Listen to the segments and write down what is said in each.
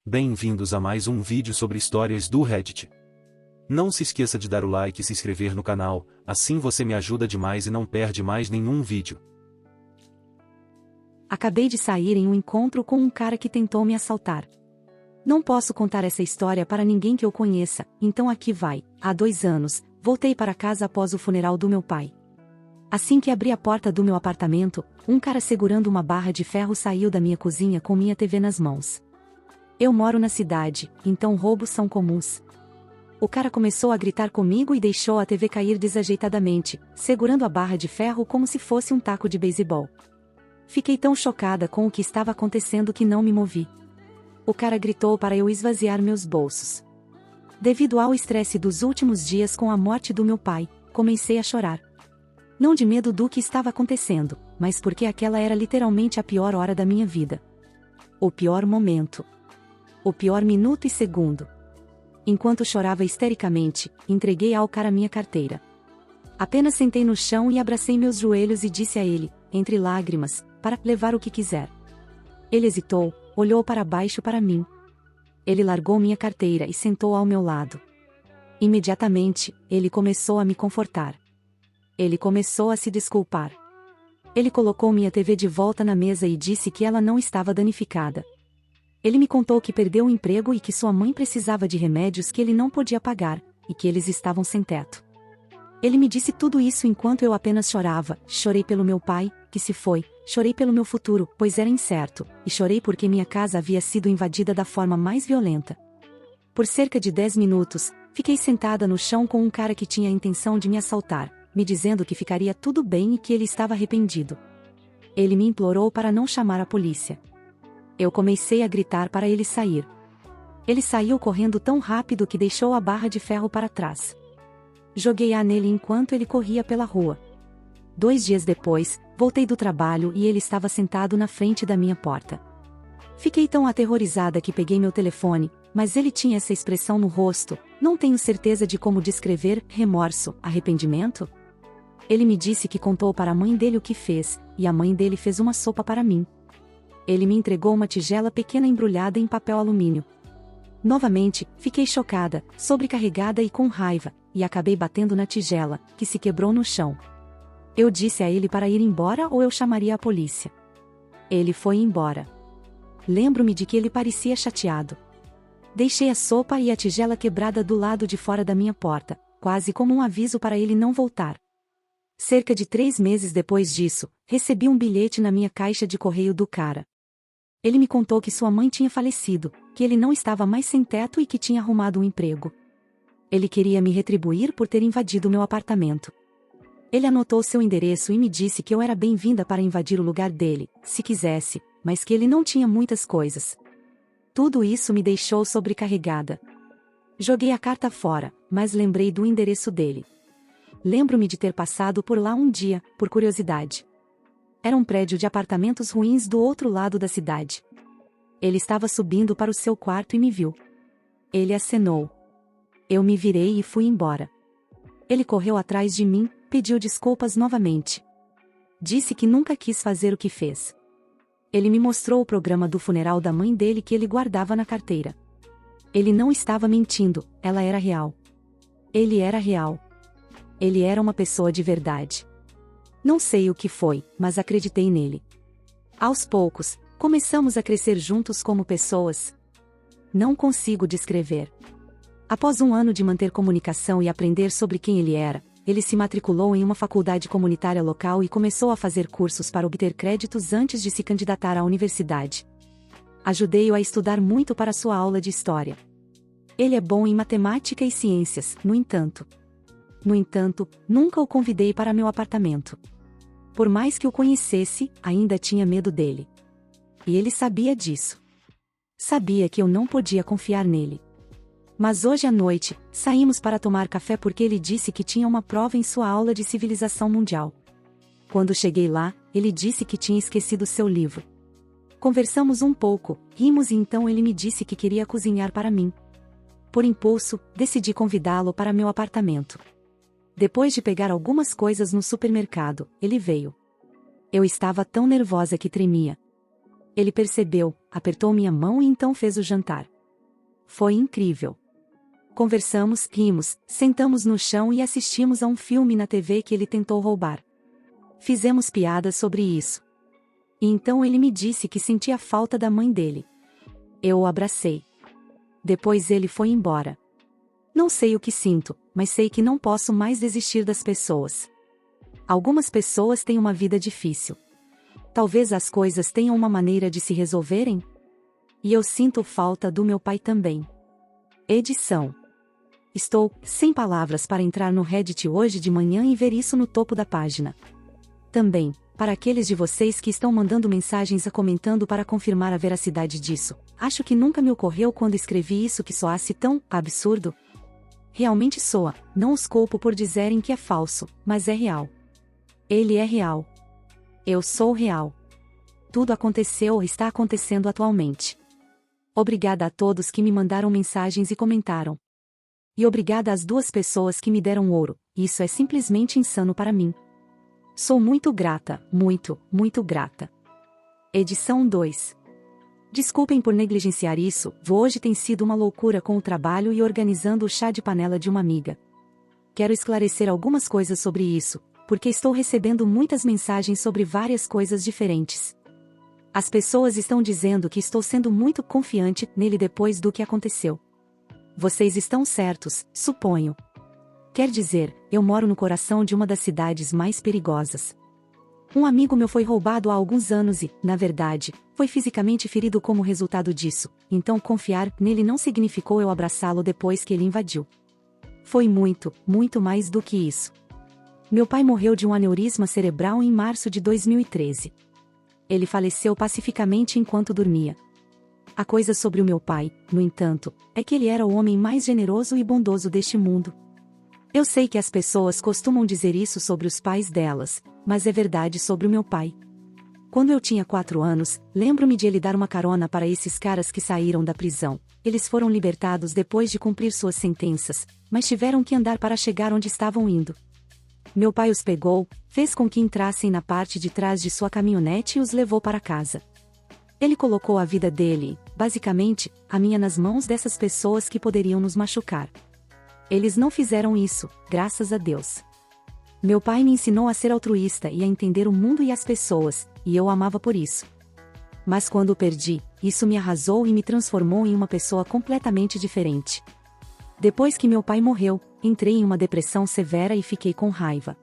Bem-vindos a mais um vídeo sobre histórias do Reddit. Não se esqueça de dar o like e se inscrever no canal, assim você me ajuda demais e não perde mais nenhum vídeo. Acabei de sair em um encontro com um cara que tentou me assaltar. Não posso contar essa história para ninguém que eu conheça, então aqui vai. Há 2 anos, voltei para casa após o funeral do meu pai. Assim que abri a porta do meu apartamento, um cara segurando uma barra de ferro saiu da minha cozinha com minha TV nas mãos. Eu moro na cidade, então roubos são comuns. O cara começou a gritar comigo e deixou a TV cair desajeitadamente, segurando a barra de ferro como se fosse um taco de beisebol. Fiquei tão chocada com o que estava acontecendo que não me movi. O cara gritou para eu esvaziar meus bolsos. Devido ao estresse dos últimos dias com a morte do meu pai, comecei a chorar. Não de medo do que estava acontecendo, mas porque aquela era literalmente a pior hora da minha vida. O pior momento. O pior minuto e segundo. Enquanto chorava histericamente, entreguei ao cara minha carteira. Apenas sentei no chão e abracei meus joelhos e disse a ele, entre lágrimas, para levar o que quiser. Ele hesitou, olhou para baixo para mim. Ele largou minha carteira e sentou ao meu lado. Imediatamente, ele começou a me confortar. Ele começou a se desculpar. Ele colocou minha TV de volta na mesa e disse que ela não estava danificada. Ele me contou que perdeu o emprego e que sua mãe precisava de remédios que ele não podia pagar, e que eles estavam sem teto. Ele me disse tudo isso enquanto eu apenas chorava. Chorei pelo meu pai, que se foi, chorei pelo meu futuro, pois era incerto, e chorei porque minha casa havia sido invadida da forma mais violenta. Por cerca de 10 minutos, fiquei sentada no chão com um cara que tinha a intenção de me assaltar, me dizendo que ficaria tudo bem e que ele estava arrependido. Ele me implorou para não chamar a polícia. Eu comecei a gritar para ele sair. Ele saiu correndo tão rápido que deixou a barra de ferro para trás. Joguei-a nele enquanto ele corria pela rua. 2 dias depois, voltei do trabalho e ele estava sentado na frente da minha porta. Fiquei tão aterrorizada que peguei meu telefone, mas ele tinha essa expressão no rosto, não tenho certeza de como descrever, remorso, arrependimento? Ele me disse que contou para a mãe dele o que fez, e a mãe dele fez uma sopa para mim. Ele me entregou uma tigela pequena embrulhada em papel alumínio. Novamente, fiquei chocada, sobrecarregada e com raiva, e acabei batendo na tigela, que se quebrou no chão. Eu disse a ele para ir embora ou eu chamaria a polícia. Ele foi embora. Lembro-me de que ele parecia chateado. Deixei a sopa e a tigela quebrada do lado de fora da minha porta, quase como um aviso para ele não voltar. Cerca de 3 meses depois disso, recebi um bilhete na minha caixa de correio do cara. Ele me contou que sua mãe tinha falecido, que ele não estava mais sem teto e que tinha arrumado um emprego. Ele queria me retribuir por ter invadido meu apartamento. Ele anotou seu endereço e me disse que eu era bem-vinda para invadir o lugar dele, se quisesse, mas que ele não tinha muitas coisas. Tudo isso me deixou sobrecarregada. Joguei a carta fora, mas lembrei do endereço dele. Lembro-me de ter passado por lá um dia, por curiosidade. Era um prédio de apartamentos ruins do outro lado da cidade. Ele estava subindo para o seu quarto e me viu. Ele acenou. Eu me virei e fui embora. Ele correu atrás de mim, pediu desculpas novamente. Disse que nunca quis fazer o que fez. Ele me mostrou o programa do funeral da mãe dele que ele guardava na carteira. Ele não estava mentindo, ela era real. Ele era real. Ele era uma pessoa de verdade. Não sei o que foi, mas acreditei nele. Aos poucos, começamos a crescer juntos como pessoas. Não consigo descrever. Após 1 ano de manter comunicação e aprender sobre quem ele era, ele se matriculou em uma faculdade comunitária local e começou a fazer cursos para obter créditos antes de se candidatar à universidade. Ajudei-o a estudar muito para sua aula de história. Ele é bom em matemática e ciências, no entanto. Nunca o convidei para meu apartamento. Por mais que o conhecesse, ainda tinha medo dele. E ele sabia disso. Sabia que eu não podia confiar nele. Mas hoje à noite, saímos para tomar café porque ele disse que tinha uma prova em sua aula de civilização mundial. Quando cheguei lá, ele disse que tinha esquecido seu livro. Conversamos um pouco, rimos e então ele me disse que queria cozinhar para mim. Por impulso, decidi convidá-lo para meu apartamento. Depois de pegar algumas coisas no supermercado, ele veio. Eu estava tão nervosa que tremia. Ele percebeu, apertou minha mão e então fez o jantar. Foi incrível. Conversamos, rimos, sentamos no chão e assistimos a um filme na TV que ele tentou roubar. Fizemos piadas sobre isso. E então ele me disse que sentia falta da mãe dele. Eu o abracei. Depois ele foi embora. Não sei o que sinto, mas sei que não posso mais desistir das pessoas. Algumas pessoas têm uma vida difícil. Talvez as coisas tenham uma maneira de se resolverem? E eu sinto falta do meu pai também. Edição. Estou sem palavras para entrar no Reddit hoje de manhã e ver isso no topo da página. Também, para aqueles de vocês que estão mandando mensagens e comentando para confirmar a veracidade disso, acho que nunca me ocorreu quando escrevi isso que soasse tão absurdo. Realmente soa, não os culpo por dizerem que é falso, mas é real. Ele é real. Eu sou real. Tudo aconteceu ou está acontecendo atualmente. Obrigada a todos que me mandaram mensagens e comentaram. E obrigada às 2 pessoas que me deram ouro, isso é simplesmente insano para mim. Sou muito grata, muito, muito grata. Edição 2. Desculpem por negligenciar isso, hoje tem sido uma loucura com o trabalho e organizando o chá de panela de uma amiga. Quero esclarecer algumas coisas sobre isso, porque estou recebendo muitas mensagens sobre várias coisas diferentes. As pessoas estão dizendo que estou sendo muito confiante nele depois do que aconteceu. Vocês estão certos, suponho. Quer dizer, eu moro no coração de uma das cidades mais perigosas. Um amigo meu foi roubado há alguns anos e, na verdade, foi fisicamente ferido como resultado disso, então confiar nele não significou eu abraçá-lo depois que ele invadiu. Foi muito, muito mais do que isso. Meu pai morreu de um aneurisma cerebral em março de 2013. Ele faleceu pacificamente enquanto dormia. A coisa sobre o meu pai, no entanto, é que ele era o homem mais generoso e bondoso deste mundo. Eu sei que as pessoas costumam dizer isso sobre os pais delas, mas é verdade sobre o meu pai. Quando eu tinha 4 anos, lembro-me de ele dar uma carona para esses caras que saíram da prisão. Eles foram libertados depois de cumprir suas sentenças, mas tiveram que andar para chegar onde estavam indo. Meu pai os pegou, fez com que entrassem na parte de trás de sua caminhonete e os levou para casa. Ele colocou a vida dele, basicamente, a minha nas mãos dessas pessoas que poderiam nos machucar. Eles não fizeram isso, graças a Deus. Meu pai me ensinou a ser altruísta e a entender o mundo e as pessoas, e eu o amava por isso. Mas quando o perdi, isso me arrasou e me transformou em uma pessoa completamente diferente. Depois que meu pai morreu, entrei em uma depressão severa e fiquei com raiva.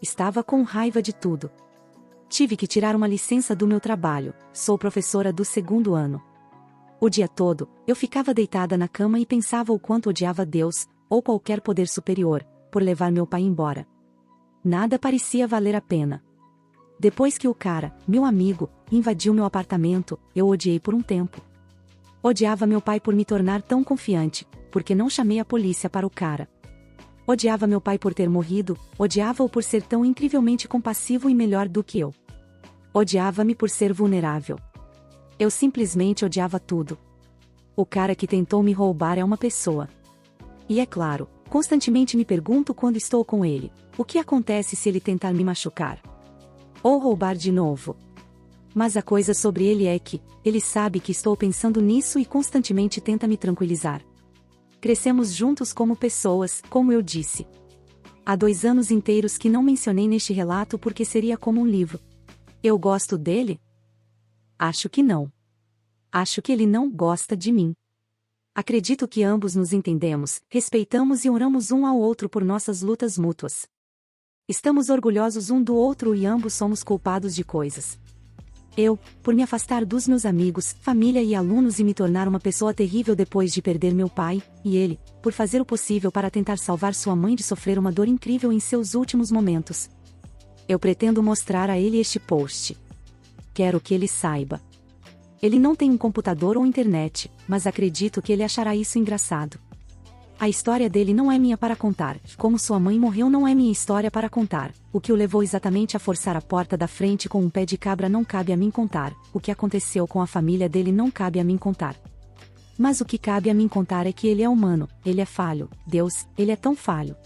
Estava com raiva de tudo. Tive que tirar uma licença do meu trabalho, sou professora do 2º ano. O dia todo, eu ficava deitada na cama e pensava o quanto odiava Deus, ou qualquer poder superior, por levar meu pai embora. Nada parecia valer a pena. Depois que o cara, meu amigo, invadiu meu apartamento, eu o odiei por um tempo. Odiava meu pai por me tornar tão confiante, porque não chamei a polícia para o cara. Odiava meu pai por ter morrido, odiava-o por ser tão incrivelmente compassivo e melhor do que eu. Odiava-me por ser vulnerável. Eu simplesmente odiava tudo. O cara que tentou me roubar é uma pessoa. E é claro, constantemente me pergunto quando estou com ele, o que acontece se ele tentar me machucar? Ou roubar de novo? Mas a coisa sobre ele é que, ele sabe que estou pensando nisso e constantemente tenta me tranquilizar. Crescemos juntos como pessoas, como eu disse. Há 2 anos inteiros que não mencionei neste relato porque seria como um livro. Eu gosto dele? Acho que não. Acho que ele não gosta de mim. Acredito que ambos nos entendemos, respeitamos e honramos um ao outro por nossas lutas mútuas. Estamos orgulhosos um do outro e ambos somos culpados de coisas. Eu, por me afastar dos meus amigos, família e alunos e me tornar uma pessoa terrível depois de perder meu pai, e ele, por fazer o possível para tentar salvar sua mãe de sofrer uma dor incrível em seus últimos momentos. Eu pretendo mostrar a ele este post. Quero que ele saiba. Ele não tem um computador ou internet, mas acredito que ele achará isso engraçado. A história dele não é minha para contar, como sua mãe morreu não é minha história para contar, o que o levou exatamente a forçar a porta da frente com um pé de cabra não cabe a mim contar, o que aconteceu com a família dele não cabe a mim contar. Mas o que cabe a mim contar é que ele é humano, ele é falho, Deus, ele é tão falho.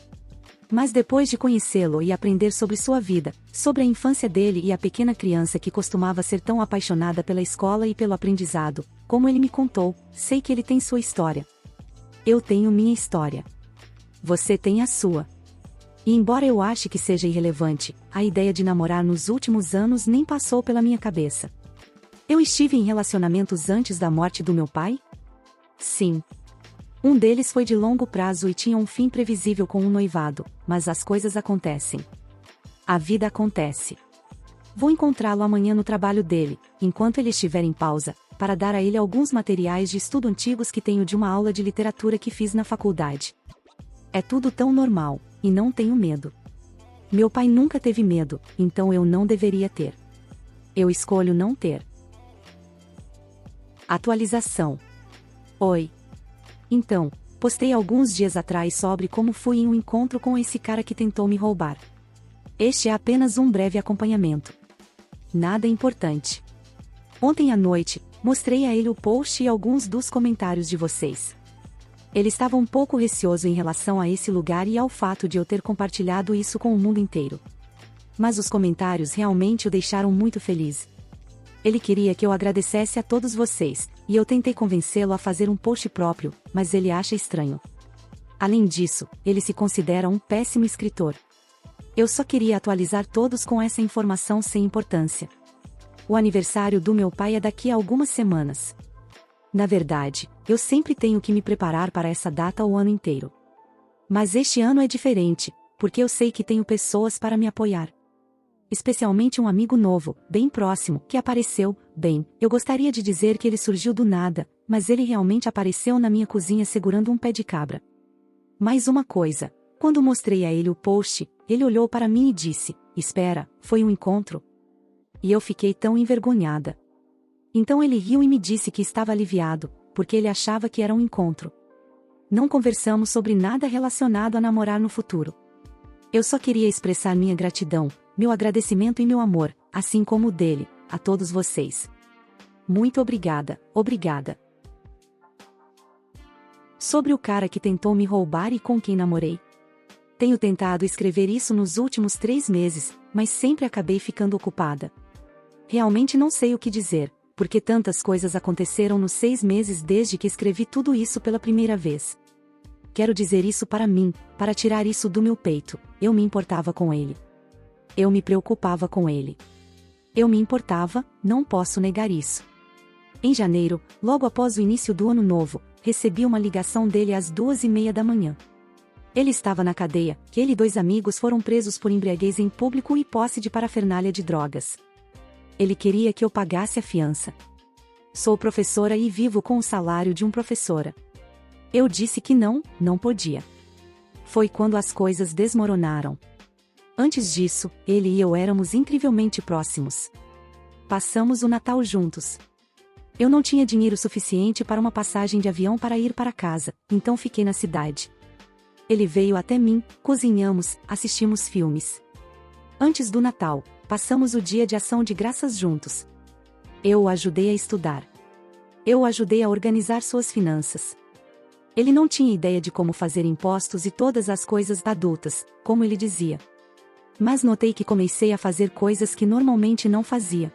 Mas depois de conhecê-lo e aprender sobre sua vida, sobre a infância dele e a pequena criança que costumava ser tão apaixonada pela escola e pelo aprendizado, como ele me contou, sei que ele tem sua história. Eu tenho minha história. Você tem a sua. E embora eu ache que seja irrelevante, a ideia de namorar nos últimos anos nem passou pela minha cabeça. Eu estive em relacionamentos antes da morte do meu pai? Sim. Um deles foi de longo prazo e tinha um fim previsível com um noivado, mas as coisas acontecem. A vida acontece. Vou encontrá-lo amanhã no trabalho dele, enquanto ele estiver em pausa, para dar a ele alguns materiais de estudo antigos que tenho de uma aula de literatura que fiz na faculdade. É tudo tão normal, e não tenho medo. Meu pai nunca teve medo, então eu não deveria ter. Eu escolho não ter. Atualização. Oi. Então, postei alguns dias atrás sobre como fui em um encontro com esse cara que tentou me roubar. Este é apenas um breve acompanhamento. Nada importante. Ontem à noite, mostrei a ele o post e alguns dos comentários de vocês. Ele estava um pouco receoso em relação a esse lugar e ao fato de eu ter compartilhado isso com o mundo inteiro. Mas os comentários realmente o deixaram muito feliz. Ele queria que eu agradecesse a todos vocês, e eu tentei convencê-lo a fazer um post próprio, mas ele acha estranho. Além disso, ele se considera um péssimo escritor. Eu só queria atualizar todos com essa informação sem importância. O aniversário do meu pai é daqui a algumas semanas. Na verdade, eu sempre tenho que me preparar para essa data o ano inteiro. Mas este ano é diferente, porque eu sei que tenho pessoas para me apoiar. Especialmente um amigo novo, bem próximo, que apareceu. Bem, eu gostaria de dizer que ele surgiu do nada, mas ele realmente apareceu na minha cozinha segurando um pé de cabra. Mais uma coisa, quando mostrei a ele o post, ele olhou para mim e disse: "Espera, foi um encontro?" E eu fiquei tão envergonhada. Então ele riu e me disse que estava aliviado, porque ele achava que era um encontro. Não conversamos sobre nada relacionado a namorar no futuro. Eu só queria expressar minha gratidão, meu agradecimento e meu amor, assim como o dele, a todos vocês. Muito obrigada, obrigada. Sobre o cara que tentou me roubar e com quem namorei. Tenho tentado escrever isso nos últimos 3 meses, mas sempre acabei ficando ocupada. Realmente não sei o que dizer, porque tantas coisas aconteceram nos 6 meses desde que escrevi tudo isso pela primeira vez. Quero dizer isso para mim, para tirar isso do meu peito. Eu me importava com ele. Eu me preocupava com ele. Eu me importava, não posso negar isso. Em janeiro, logo após o início do ano novo, recebi uma ligação dele às 2:30 da manhã. Ele estava na cadeia, que ele e 2 amigos foram presos por embriaguez em público e posse de parafernália de drogas. Ele queria que eu pagasse a fiança. Sou professora e vivo com o salário de uma professora. Eu disse que não podia. Foi quando as coisas desmoronaram. Antes disso, ele e eu éramos incrivelmente próximos. Passamos o Natal juntos. Eu não tinha dinheiro suficiente para uma passagem de avião para ir para casa, então fiquei na cidade. Ele veio até mim, cozinhamos, assistimos filmes. Antes do Natal, passamos o dia de ação de graças juntos. Eu o ajudei a estudar. Eu o ajudei a organizar suas finanças. Ele não tinha ideia de como fazer impostos e todas as coisas adultas, como ele dizia. Mas notei que comecei a fazer coisas que normalmente não fazia.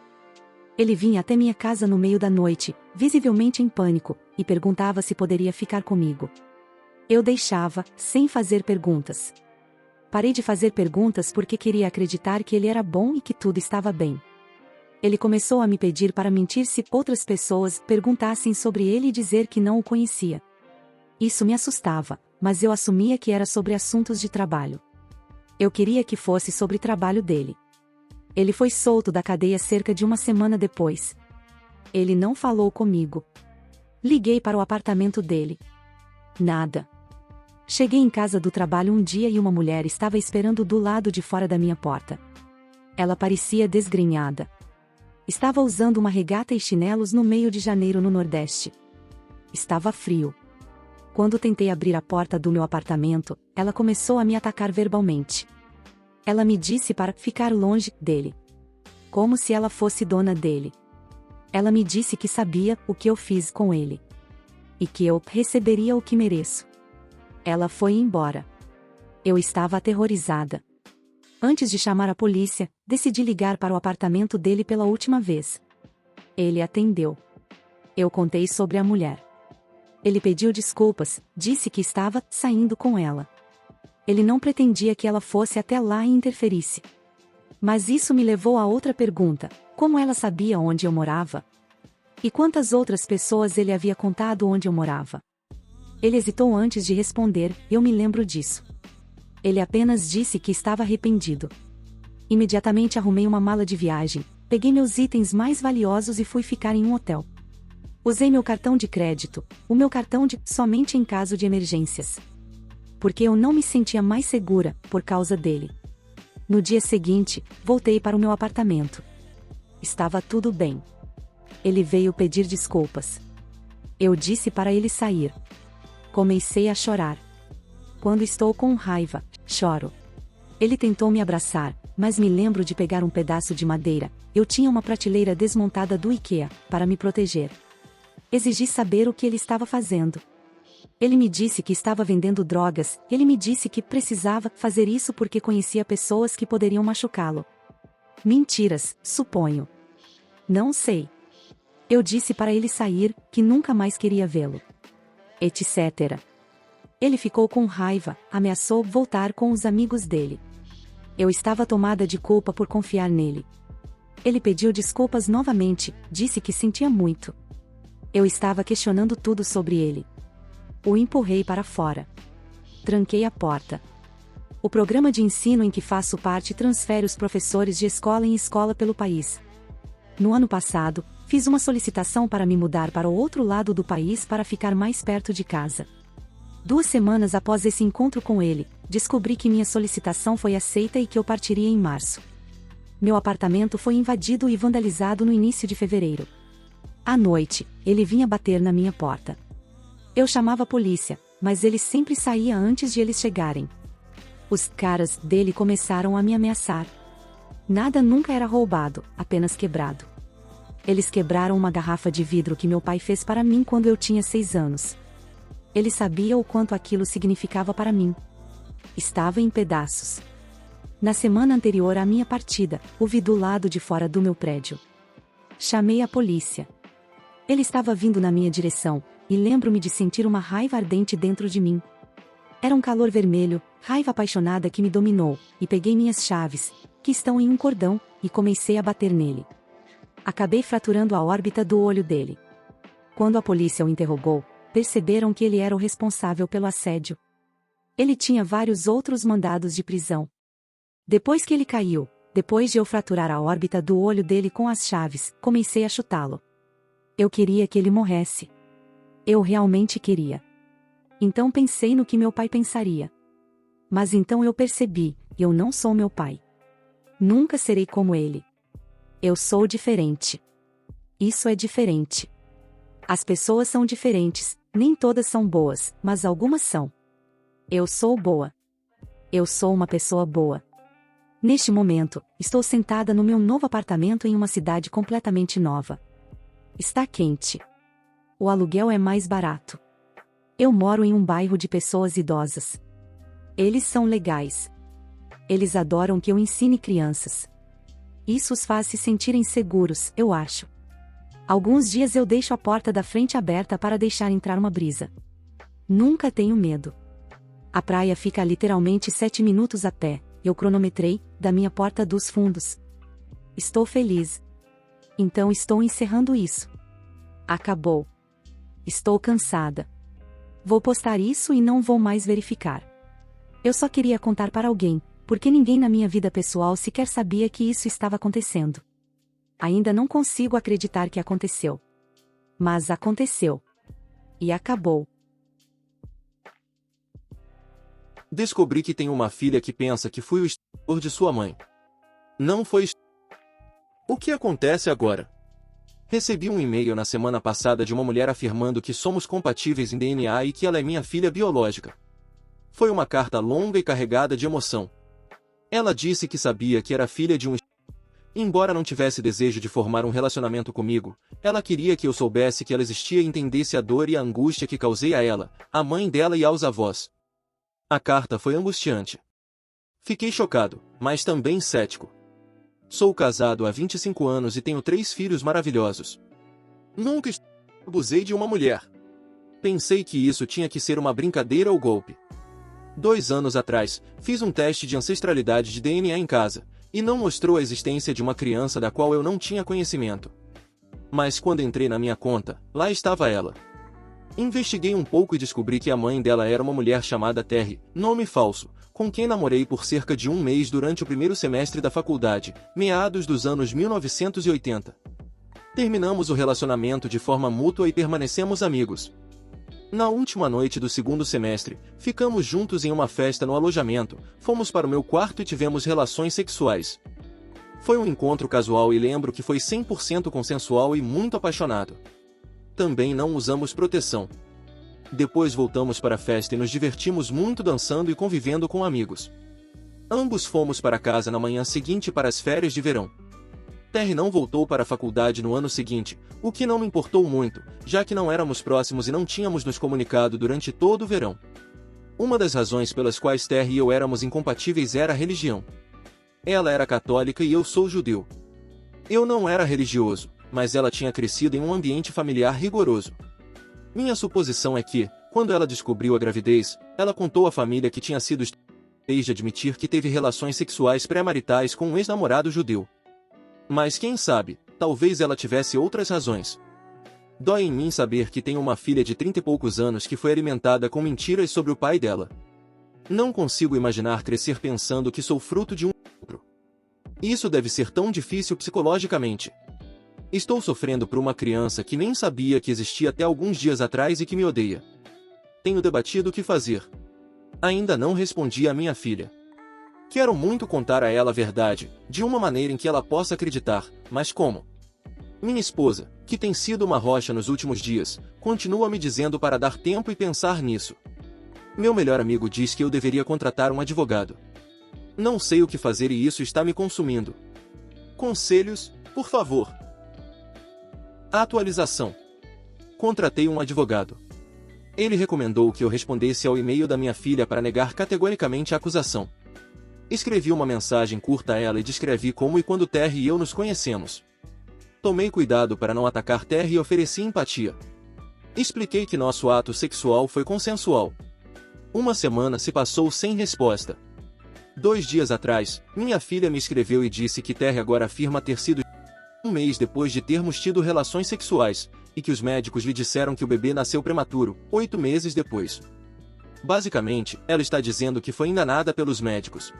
Ele vinha até minha casa no meio da noite, visivelmente em pânico, e perguntava se poderia ficar comigo. Eu deixava, sem fazer perguntas. Parei de fazer perguntas porque queria acreditar que ele era bom e que tudo estava bem. Ele começou a me pedir para mentir se outras pessoas perguntassem sobre ele e dizer que não o conhecia. Isso me assustava, mas eu assumia que era sobre assuntos de trabalho. Eu queria que fosse sobre trabalho dele. Ele foi solto da cadeia cerca de uma semana depois. Ele não falou comigo. Liguei para o apartamento dele. Nada. Cheguei em casa do trabalho um dia e uma mulher estava esperando do lado de fora da minha porta. Ela parecia desgrenhada. Estava usando uma regata e chinelos no meio de janeiro no Nordeste. Estava frio. Quando tentei abrir a porta do meu apartamento, ela começou a me atacar verbalmente. Ela me disse para ficar longe dele. Como se ela fosse dona dele. Ela me disse que sabia o que eu fiz com ele. E que eu receberia o que mereço. Ela foi embora. Eu estava aterrorizada. Antes de chamar a polícia, decidi ligar para o apartamento dele pela última vez. Ele atendeu. Eu contei sobre a mulher. Ele pediu desculpas, disse que estava saindo com ela. Ele não pretendia que ela fosse até lá e interferisse. Mas isso me levou a outra pergunta: como ela sabia onde eu morava? E quantas outras pessoas ele havia contado onde eu morava? Ele hesitou antes de responder, eu me lembro disso. Ele apenas disse que estava arrependido. Imediatamente arrumei uma mala de viagem, peguei meus itens mais valiosos e fui ficar em um hotel. Usei meu cartão de crédito, o meu cartão somente em caso de emergências. Porque eu não me sentia mais segura, por causa dele. No dia seguinte, voltei para o meu apartamento. Estava tudo bem. Ele veio pedir desculpas. Eu disse para ele sair. Comecei a chorar. Quando estou com raiva, choro. Ele tentou me abraçar, mas me lembro de pegar um pedaço de madeira. Eu tinha uma prateleira desmontada do IKEA, para me proteger. Exigi saber o que ele estava fazendo. Ele me disse que estava vendendo drogas, ele me disse que precisava fazer isso porque conhecia pessoas que poderiam machucá-lo. Mentiras, suponho. Não sei. Eu disse para ele sair, que nunca mais queria vê-lo. Etc. Ele ficou com raiva, ameaçou voltar com os amigos dele. Eu estava tomada de culpa por confiar nele. Ele pediu desculpas novamente, disse que sentia muito. Eu estava questionando tudo sobre ele. O empurrei para fora. Tranquei a porta. O programa de ensino em que faço parte transfere os professores de escola em escola pelo país. No ano passado, fiz uma solicitação para me mudar para o outro lado do país para ficar mais perto de casa. 2 semanas após esse encontro com ele, descobri que minha solicitação foi aceita e que eu partiria em março. Meu apartamento foi invadido e vandalizado no início de fevereiro. À noite, ele vinha bater na minha porta. Eu chamava a polícia, mas ele sempre saía antes de eles chegarem. Os caras dele começaram a me ameaçar. Nada nunca era roubado, apenas quebrado. Eles quebraram uma garrafa de vidro que meu pai fez para mim quando eu tinha 6 anos. Ele sabia o quanto aquilo significava para mim. Estava em pedaços. Na semana anterior à minha partida, o vi do lado de fora do meu prédio. Chamei a polícia. Ele estava vindo na minha direção, e lembro-me de sentir uma raiva ardente dentro de mim. Era um calor vermelho, raiva apaixonada que me dominou, e peguei minhas chaves, que estão em um cordão, e comecei a bater nele. Acabei fraturando a órbita do olho dele. Quando a polícia o interrogou, perceberam que ele era o responsável pelo assédio. Ele tinha vários outros mandados de prisão. Depois que ele caiu, depois de eu fraturar a órbita do olho dele com as chaves, comecei a chutá-lo. Eu queria que ele morresse. Eu realmente queria. Então pensei no que meu pai pensaria. Mas então eu percebi, eu não sou meu pai. Nunca serei como ele. Eu sou diferente. Isso é diferente. As pessoas são diferentes, nem todas são boas, mas algumas são. Eu sou boa. Eu sou uma pessoa boa. Neste momento, estou sentada no meu novo apartamento em uma cidade completamente nova. Está quente. O aluguel é mais barato. Eu moro em um bairro de pessoas idosas. Eles são legais. Eles adoram que eu ensine crianças. Isso os faz se sentirem seguros, eu acho. Alguns dias eu deixo a porta da frente aberta para deixar entrar uma brisa. Nunca tenho medo. A praia fica a literalmente 7 minutos a pé, eu cronometrei, da minha porta dos fundos. Estou feliz. Então estou encerrando isso. Acabou. Estou cansada. Vou postar isso e não vou mais verificar. Eu só queria contar para alguém, porque ninguém na minha vida pessoal sequer sabia que isso estava acontecendo. Ainda não consigo acreditar que aconteceu. Mas aconteceu. E acabou. Descobri que tenho uma filha que pensa que fui o estuprador de sua mãe. Não foi. O que acontece agora? Recebi um e-mail na semana passada de uma mulher afirmando que somos compatíveis em DNA e que ela é minha filha biológica. Foi uma carta longa e carregada de emoção. Ela disse que sabia que era filha de um estuprador. Embora não tivesse desejo de formar um relacionamento comigo, ela queria que eu soubesse que ela existia e entendesse a dor e a angústia que causei a ela, à mãe dela e aos avós. A carta foi angustiante. Fiquei chocado, mas também cético. Sou casado há 25 anos e tenho 3 filhos maravilhosos. Nunca abusei de uma mulher. Pensei que isso tinha que ser uma brincadeira ou golpe. 2 anos atrás, fiz um teste de ancestralidade de DNA em casa, e não mostrou a existência de uma criança da qual eu não tinha conhecimento. Mas quando entrei na minha conta, lá estava ela. Investiguei um pouco e descobri que a mãe dela era uma mulher chamada Terry, nome falso, com quem namorei por cerca de 1 mês durante o primeiro semestre da faculdade, meados dos anos 1980. Terminamos o relacionamento de forma mútua e permanecemos amigos. Na última noite do segundo semestre, ficamos juntos em uma festa no alojamento, fomos para o meu quarto e tivemos relações sexuais. Foi um encontro casual e lembro que foi 100% consensual e muito apaixonado. Também não usamos proteção. Depois voltamos para a festa e nos divertimos muito dançando e convivendo com amigos. Ambos fomos para casa na manhã seguinte para as férias de verão. Terry não voltou para a faculdade no ano seguinte, o que não me importou muito, já que não éramos próximos e não tínhamos nos comunicado durante todo o verão. Uma das razões pelas quais Terry e eu éramos incompatíveis era a religião. Ela era católica e eu sou judeu. Eu não era religioso, mas ela tinha crescido em um ambiente familiar rigoroso. Minha suposição é que, quando ela descobriu a gravidez, ela contou à família que tinha sido desde admitir que teve relações sexuais pré-maritais com um ex-namorado judeu. Mas quem sabe, talvez ela tivesse outras razões. Dói em mim saber que tenho uma filha de 30 e poucos anos que foi alimentada com mentiras sobre o pai dela. Não consigo imaginar crescer pensando que sou fruto de um estupro. Isso deve ser tão difícil psicologicamente. Estou sofrendo por uma criança que nem sabia que existia até alguns dias atrás e que me odeia. Tenho debatido o que fazer. Ainda não respondi à minha filha. Quero muito contar a ela a verdade, de uma maneira em que ela possa acreditar, mas como? Minha esposa, que tem sido uma rocha nos últimos dias, continua me dizendo para dar tempo e pensar nisso. Meu melhor amigo diz que eu deveria contratar um advogado. Não sei o que fazer e isso está me consumindo. Conselhos, por favor. Atualização. Contratei um advogado. Ele recomendou que eu respondesse ao e-mail da minha filha para negar categoricamente a acusação. Escrevi uma mensagem curta a ela e descrevi como e quando Terry e eu nos conhecemos. Tomei cuidado para não atacar Terry e ofereci empatia. Expliquei que nosso ato sexual foi consensual. Uma semana se passou sem resposta. 2 dias atrás, minha filha me escreveu e disse que Terry agora afirma ter sido 1 mês depois de termos tido relações sexuais, e que os médicos lhe disseram que o bebê nasceu prematuro, 8 meses depois. Basicamente, ela está dizendo que foi enganada pelos médicos.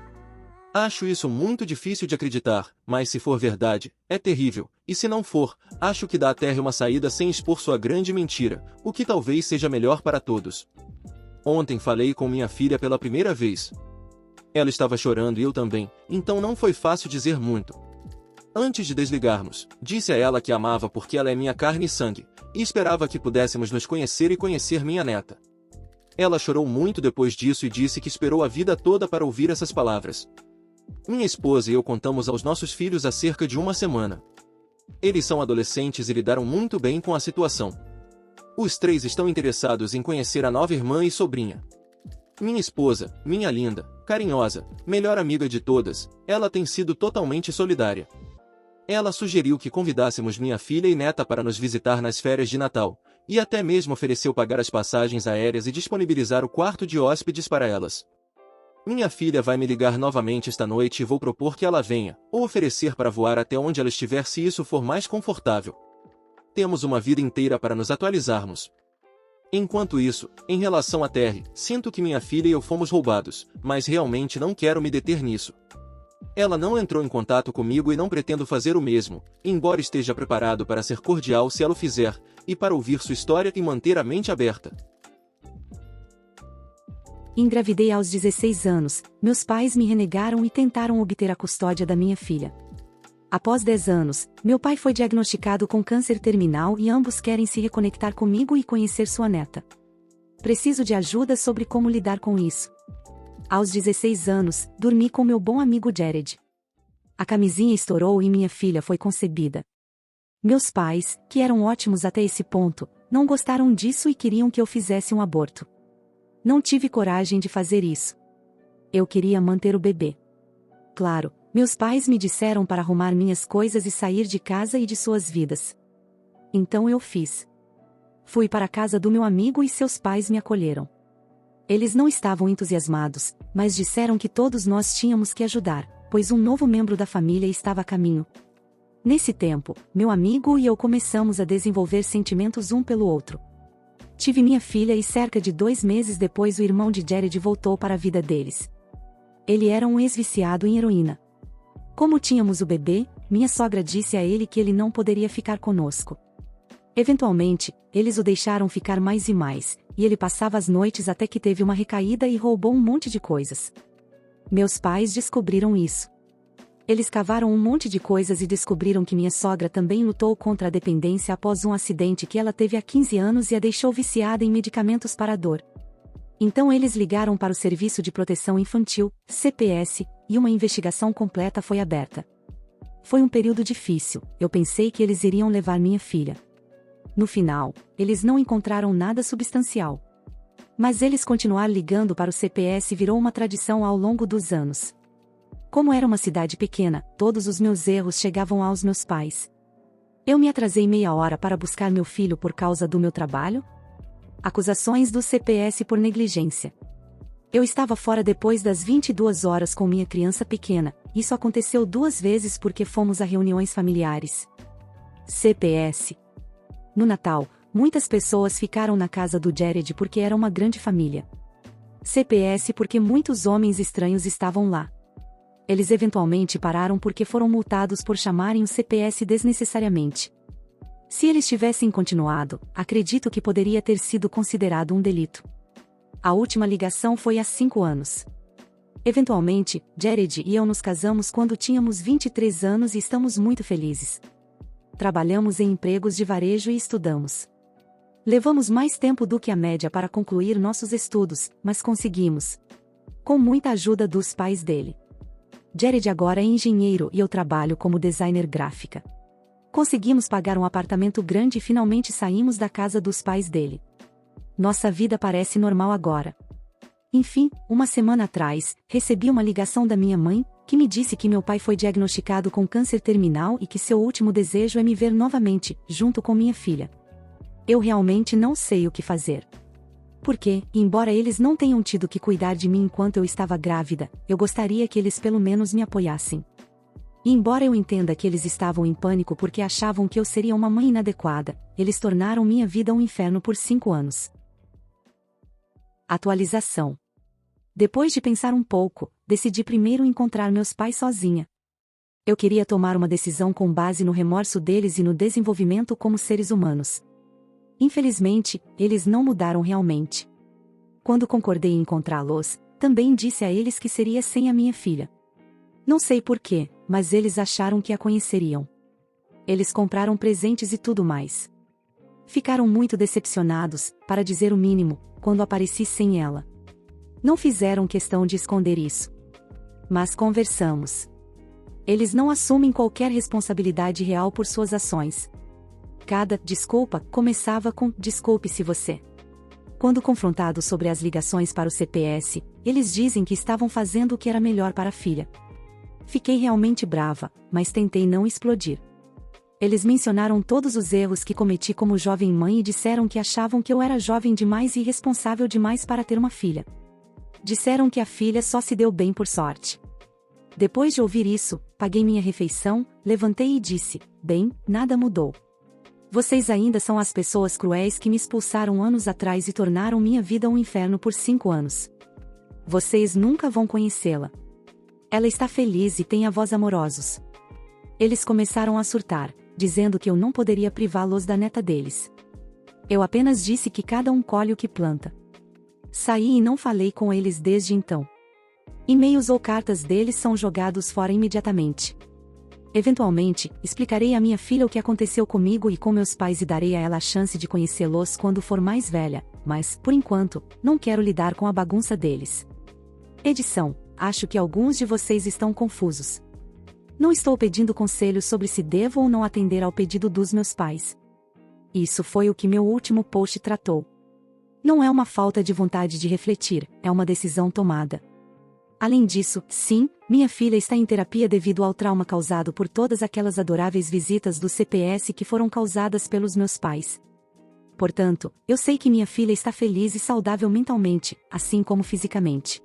Acho isso muito difícil de acreditar, mas se for verdade, é terrível, e se não for, acho que dá a Terry uma saída sem expor sua grande mentira, o que talvez seja melhor para todos. Ontem falei com minha filha pela primeira vez. Ela estava chorando e eu também, então não foi fácil dizer muito. Antes de desligarmos, disse a ela que a amava porque ela é minha carne e sangue, e esperava que pudéssemos nos conhecer e conhecer minha neta. Ela chorou muito depois disso e disse que esperou a vida toda para ouvir essas palavras. Minha esposa e eu contamos aos nossos filhos há cerca de 1 semana. Eles são adolescentes e lidaram muito bem com a situação. Os 3 estão interessados em conhecer a nova irmã e sobrinha. Minha esposa, minha linda, carinhosa, melhor amiga de todas, ela tem sido totalmente solidária. Ela sugeriu que convidássemos minha filha e neta para nos visitar nas férias de Natal, e até mesmo ofereceu pagar as passagens aéreas e disponibilizar o quarto de hóspedes para elas. Minha filha vai me ligar novamente esta noite e vou propor que ela venha, ou oferecer para voar até onde ela estiver se isso for mais confortável. Temos uma vida inteira para nos atualizarmos. Enquanto isso, em relação a Terry, sinto que minha filha e eu fomos roubados, mas realmente não quero me deter nisso. Ela não entrou em contato comigo e não pretendo fazer o mesmo, embora esteja preparado para ser cordial se ela o fizer, e para ouvir sua história e manter a mente aberta. Engravidei aos 16 anos, meus pais me renegaram e tentaram obter a custódia da minha filha. Após 10 anos, meu pai foi diagnosticado com câncer terminal e ambos querem se reconectar comigo e conhecer sua neta. Preciso de ajuda sobre como lidar com isso. Aos 16 anos, dormi com meu bom amigo Jared. A camisinha estourou e minha filha foi concebida. Meus pais, que eram ótimos até esse ponto, não gostaram disso e queriam que eu fizesse um aborto. Não tive coragem de fazer isso. Eu queria manter o bebê. Claro, meus pais me disseram para arrumar minhas coisas e sair de casa e de suas vidas. Então eu fiz. Fui para a casa do meu amigo e seus pais me acolheram. Eles não estavam entusiasmados, mas disseram que todos nós tínhamos que ajudar, pois um novo membro da família estava a caminho. Nesse tempo, meu amigo e eu começamos a desenvolver sentimentos um pelo outro. Tive minha filha e cerca de 2 meses depois o irmão de Jared voltou para a vida deles. Ele era um ex-viciado em heroína. Como tínhamos o bebê, minha sogra disse a ele que ele não poderia ficar conosco. Eventualmente, eles o deixaram ficar mais e mais, e ele passava as noites até que teve uma recaída e roubou um monte de coisas. Meus pais descobriram isso. Eles cavaram um monte de coisas e descobriram que minha sogra também lutou contra a dependência após um acidente que ela teve há 15 anos e a deixou viciada em medicamentos para a dor. Então eles ligaram para o Serviço de Proteção Infantil, CPS, e uma investigação completa foi aberta. Foi um período difícil, eu pensei que eles iriam levar minha filha. No final, eles não encontraram nada substancial. Mas eles continuar ligando para o CPS virou uma tradição ao longo dos anos. Como era uma cidade pequena, todos os meus erros chegavam aos meus pais. Eu me atrasei meia hora para buscar meu filho por causa do meu trabalho? Acusações do CPS por negligência. Eu estava fora depois das 22 horas com minha criança pequena, isso aconteceu 2 vezes porque fomos a reuniões familiares. CPS. No Natal, muitas pessoas ficaram na casa do Jared porque era uma grande família. CPS porque muitos homens estranhos estavam lá. Eles eventualmente pararam porque foram multados por chamarem o CPS desnecessariamente. Se eles tivessem continuado, acredito que poderia ter sido considerado um delito. A última ligação foi há 5 anos. Eventualmente, Jared e eu nos casamos quando tínhamos 23 anos e estamos muito felizes. Trabalhamos em empregos de varejo e estudamos. Levamos mais tempo do que a média para concluir nossos estudos, mas conseguimos. Com muita ajuda dos pais dele. Jared agora é engenheiro e eu trabalho como designer gráfica. Conseguimos pagar um apartamento grande e finalmente saímos da casa dos pais dele. Nossa vida parece normal agora. Enfim, uma semana atrás, recebi uma ligação da minha mãe, que me disse que meu pai foi diagnosticado com câncer terminal e que seu último desejo é me ver novamente, junto com minha filha. Eu realmente não sei o que fazer. Porque, embora eles não tenham tido que cuidar de mim enquanto eu estava grávida, eu gostaria que eles pelo menos me apoiassem. E embora eu entenda que eles estavam em pânico porque achavam que eu seria uma mãe inadequada, eles tornaram minha vida um inferno por 5 anos. Atualização. Depois de pensar um pouco, decidi primeiro encontrar meus pais sozinha. Eu queria tomar uma decisão com base no remorso deles e no desenvolvimento como seres humanos. Infelizmente, eles não mudaram realmente. Quando concordei em encontrá-los, também disse a eles que seria sem a minha filha. Não sei porquê, mas eles acharam que a conheceriam. Eles compraram presentes e tudo mais. Ficaram muito decepcionados, para dizer o mínimo, quando apareci sem ela. Não fizeram questão de esconder isso. Mas conversamos. Eles não assumem qualquer responsabilidade real por suas ações. Cada desculpa começava com desculpe-se você. Quando confrontados sobre as ligações para o CPS, eles dizem que estavam fazendo o que era melhor para a filha. Fiquei realmente brava, mas tentei não explodir. Eles mencionaram todos os erros que cometi como jovem mãe e disseram que achavam que eu era jovem demais e irresponsável demais para ter uma filha. Disseram que a filha só se deu bem por sorte. Depois de ouvir isso, paguei minha refeição, levantei e disse: bem, nada mudou. Vocês ainda são as pessoas cruéis que me expulsaram anos atrás e tornaram minha vida um inferno por 5 anos. Vocês nunca vão conhecê-la. Ela está feliz e tem avós amorosos. Eles começaram a surtar, dizendo que eu não poderia privá-los da neta deles. Eu apenas disse que cada um colhe o que planta. Saí e não falei com eles desde então. E-mails ou cartas deles são jogados fora imediatamente. Eventualmente, explicarei à minha filha o que aconteceu comigo e com meus pais e darei a ela a chance de conhecê-los quando for mais velha, mas, por enquanto, não quero lidar com a bagunça deles. Edição: acho que alguns de vocês estão confusos. Não estou pedindo conselhos sobre se devo ou não atender ao pedido dos meus pais. Isso foi o que meu último post tratou. Não é uma falta de vontade de refletir, é uma decisão tomada. Além disso, sim, minha filha está em terapia devido ao trauma causado por todas aquelas adoráveis visitas do CPS que foram causadas pelos meus pais. Portanto, eu sei que minha filha está feliz e saudável mentalmente, assim como fisicamente.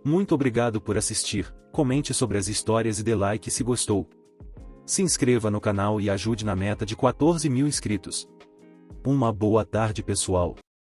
Muito obrigado por assistir, comente sobre as histórias e dê like se gostou. Se inscreva no canal e ajude na meta de 14 mil inscritos. Uma boa tarde pessoal.